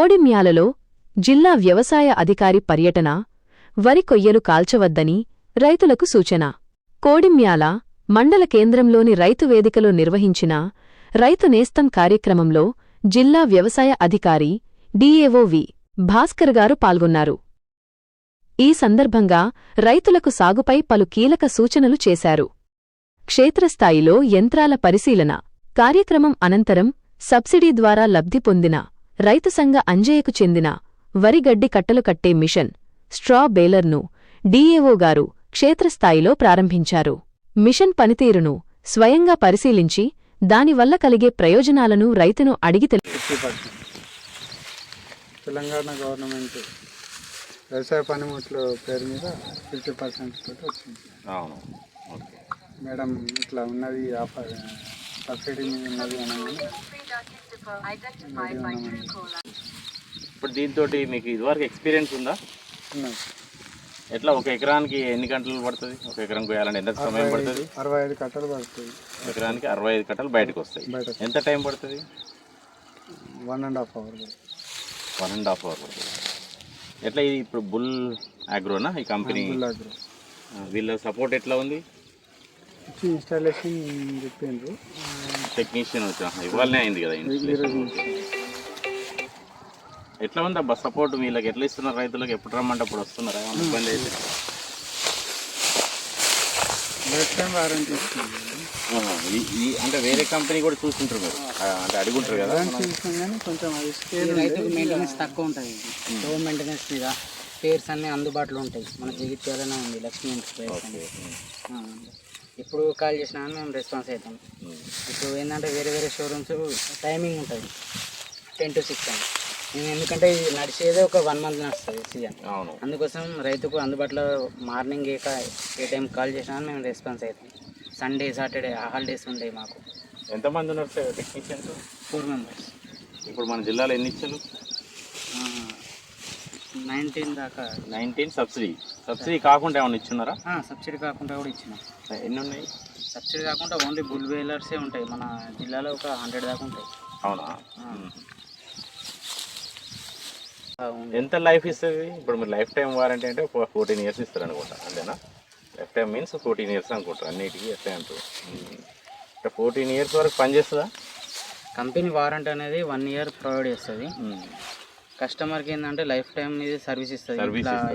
కోడిమ్యాలలో జిల్లా వ్యవసాయ అధికారి పర్యటన, వరి కొయ్యలు కాల్చవద్దని రైతులకు సూచన. కోడిమ్యాల మండల కేంద్రంలోని రైతు వేదికలో నిర్వహించిన రైతు నేస్తం కార్యక్రమంలో జిల్లా వ్యవసాయ అధికారి డిఏఓ వి. భాస్కర్ గారు పాల్గొన్నారు. ఈ సందర్భంగా రైతులకు సాగుపై పలు కీలక సూచనలు చేశారు. క్షేత్రస్థాయిలో యంత్రాల పరిశీలన కార్యక్రమం అనంతరం సబ్సిడీ ద్వారా లబ్ధి పొందిన రైతు సంఘ అంజయ్యకు చెందిన వరిగడ్డి కట్టలు కట్టే మిషన్ స్ట్రా బేలర్ను డిఏఓ గారు క్షేత్రస్థాయిలో ప్రారంభించారు. మిషన్ పనితీరును స్వయంగా పరిశీలించి దానివల్ల కలిగే ప్రయోజనాలను రైతును అడిగి తెలంగాణ గవర్నమెంట్ వ్యవసాయ పనిముట్ల పేరు మీద 50% తోటి వచ్చింది. మేడం ఇట్లా ఉన్నది ఆఫర్ సబ్సిడీ మీద ఉన్నది అనగానే ఇప్పుడు దీంతో మీకు ఇదివరకు ఎక్స్పీరియన్స్ ఉందా? ఉన్నది. ఎట్లా ఒక ఎకరానికి ఎన్ని గంటలు పడుతుంది? ఒక ఎకరం కోయాలంటే ఎంత సమయం పడుతుంది? 65 కట్టలు పడుతుంది. ఎకరానికి 65 కట్టలు బయటకు వస్తాయి. ఎంత టైం పడుతుంది? 1.5 అవర్. 1.5 అవర్ పడుతుంది. ఎట్లా ఇది ఇప్పుడు బుల్ అగ్రోనా ఈ కంపెనీ? వీళ్ళ సపోర్ట్ ఎట్లా ఉంది? ఇన్స్టాలేషన్ చెప్పిండ్రు, టెక్నీషియన్ వచ్చా ఇవ్వాలనే అయింది కదా ఇన్స్టాలేషన్. ఎట్లా ఉంది అబ్బా సపోర్ట్? వీళ్ళకి ఎట్లా ఇస్తున్నారు? రైతులకు ఎప్పుడు రమ్మంటే అప్పుడు వస్తున్నారా? ఇబ్బంది అయితే అంటే వేరే కంపెనీ కూడా చూసుకుంటారు మీరు, అంటే అడుగుంటారు కదా. కొంచెం రైతుకు మెయింటెనెన్స్ తక్కువ ఉంటుంది. లో మెయింటెనెన్స్ మీద పేర్స్ అన్నీ అందుబాటులో ఉంటాయి. మన జగిత్యాలనే ఉంది లక్ష్మీ ఎంటర్ప్రైజ్ అని. ఎప్పుడు కాల్ చేసినా కానీ మేము రెస్పాన్స్ అవుతాం. ఇప్పుడు ఏంటంటే వేరే వేరే షోరూమ్స్ టైమింగ్ ఉంటుంది 10 to 6 అని. మేము ఎందుకంటే ఇది నడిచేదే ఒక 1 month నడుస్తుంది సీజన్. అందుకోసం రైతుకు అందుబాటులో మార్నింగ్ ఏ టైం కాల్ చేసినా మేము రెస్పాన్స్ అవుతాం. సండే సాటర్డే హాలిడేస్ ఉంటాయి మాకు. ఎంతమంది ఉన్నారు సార్ టెక్నీషియన్స్? 4 members. ఇప్పుడు మన జిల్లాలో ఎన్ని ఇచ్చారు? 19 దాకా. 19 సబ్సిడీ కాకుండా ఏమైనా ఇచ్చున్నారా? సబ్సిడీ కాకుండా కూడా ఇచ్చినాం. ఎన్ని ఉన్నాయి? సబ్సిడీ కాకుండా ఓన్లీ బుల్ వేలర్సే ఉంటాయి మన జిల్లాలో, ఒక 100 దాకా ఉంటాయి. అవునా? ఎంత లైఫ్ ఇస్తుంది? ఇప్పుడు మీరు లైఫ్ టైం వారంటీ అంటే 14 years ఇస్తారు అనుకుంటా, అంతేనా? లైఫ్ టైం మీన్స్ 14 years అనుకుంటారు అన్నిటికీ. ఎట్లా అంటారు? 14 years వరకు పనిచేస్తుందా? కంపెనీ వారంటీ అనేది 1 year ప్రొవైడ్ చేస్తుంది. కస్టమర్కి ఏంటంటే లైఫ్ టైం ఇది సర్వీస్ ఇస్తుంది.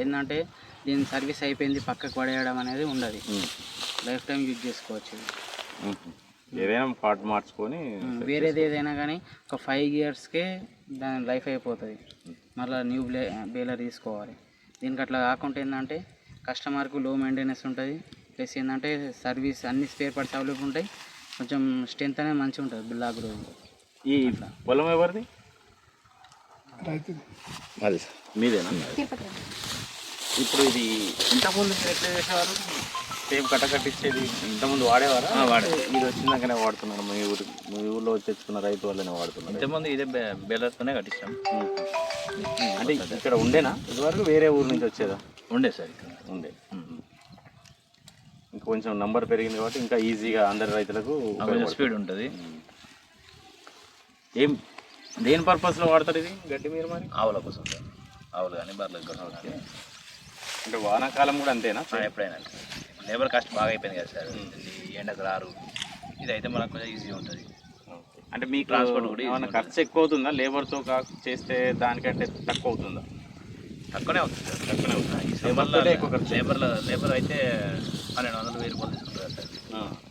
ఏంటంటే దీని సర్వీస్ అయిపోయింది పక్కకు పడేయడం అనేది ఉండదు. లైఫ్ టైం యూజ్ చేసుకోవచ్చు. ఏదైనా పార్ట్ మార్చుకొని వేరేది ఏదైనా కానీ ఒక 5 yearsకే దాని లైఫ్ అయిపోతుంది. మళ్ళీ న్యూ బేలర్ తీసుకోవాలి. దీనికి అట్లా కాకుండా ఏంటంటే కస్టమర్కు లో మెయింటెనెన్స్ ఉంటుంది. ప్లస్ ఏంటంటే సర్వీస్ అన్ని స్పేర్ పార్ట్స్ అవైలబుల్ ఉంటాయి. కొంచెం స్ట్రెంత్ అనేది మంచిగా ఉంటుంది బిల్లా గ్రోత్. ఈ పొలం ఎవరిది? అది మీదేనా? ఇప్పుడు ఇది ఇంతకుముందు ఎట్లా చేసేవారు? సేమ్ కట్ట కట్టించేది ఇంతకుముందు వాడేవారా? ఇది వచ్చిందాకనే వాడుతున్నారు. మీ ఊళ్ళో తెచ్చుకున్న రైతు వల్లనే వాడుతున్నారు. ఇంతకుముందు ఇదే బేలర్తోనే కట్టించాం. అంటే ఇక్కడ ఉండేనా ఇదివరకు? వేరే ఊరు నుంచి వచ్చేదా? ఉండే సార్, ఇక్కడ ఉండే. ఇంకా కొంచెం నంబర్ పెరిగింది కాబట్టి ఇంకా ఈజీగా అందరి రైతులకు స్పీడ్ ఉంటుంది. దేని పర్పస్లో వాడతారు ఇది గడ్డి మీరు? మరి ఆవుల కోసం సార్, ఆవులు కానీ బర్రెల కోసం. అంటే వానాకాలం కూడా అంతేనా? ఎప్పుడైనా లేబర్ కాస్ట్ బాగా అయిపోయింది కదా సార్, ఎండకు రారు. ఇదైతే మనకు కొంచెం ఈజీ ఉంటుంది. అంటే మీకు ట్రాన్స్పోర్ట్ కూడా ఏమైనా ఖర్చు ఎక్కువ అవుతుందా? లేబర్తో చేస్తే దానికంటే తక్కువ అవుతుందా? తక్కువనే అవుతుంది సార్, తక్కువనే అవుతుంది. లేబర్ అయితే 1200-1000 రూపాయలు తీసుకుంటారు సార్.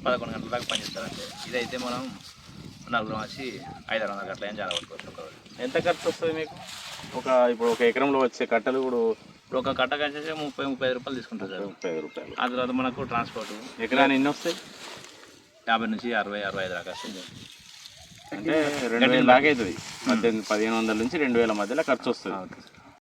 11 గంటల దాకా పనిచేస్తారు. అంటే ఇదైతే మనం 4 వచ్చి 500 గంటల ఏం చాలా పడుకోవచ్చు. ఎంత ఖర్చు వస్తుంది మీకు? ఇప్పుడు ఒక ఎకరంలో వచ్చే కట్టలు ఇప్పుడు ఒక కట్ట కలిసి 30-35 రూపాయలు తీసుకుంటారు సార్. 35 రూపాయలు. ఆ తర్వాత మనకు ట్రాన్స్పోర్ట్ ఎకరాన్ని ఎన్ని వస్తాయి? 50 నుంచి 60-65 దాకా వస్తుంది. అంటే 2000 దాకా అవుతుంది. 1500 నుంచి 2000 మధ్యలో ఖర్చు వస్తుంది.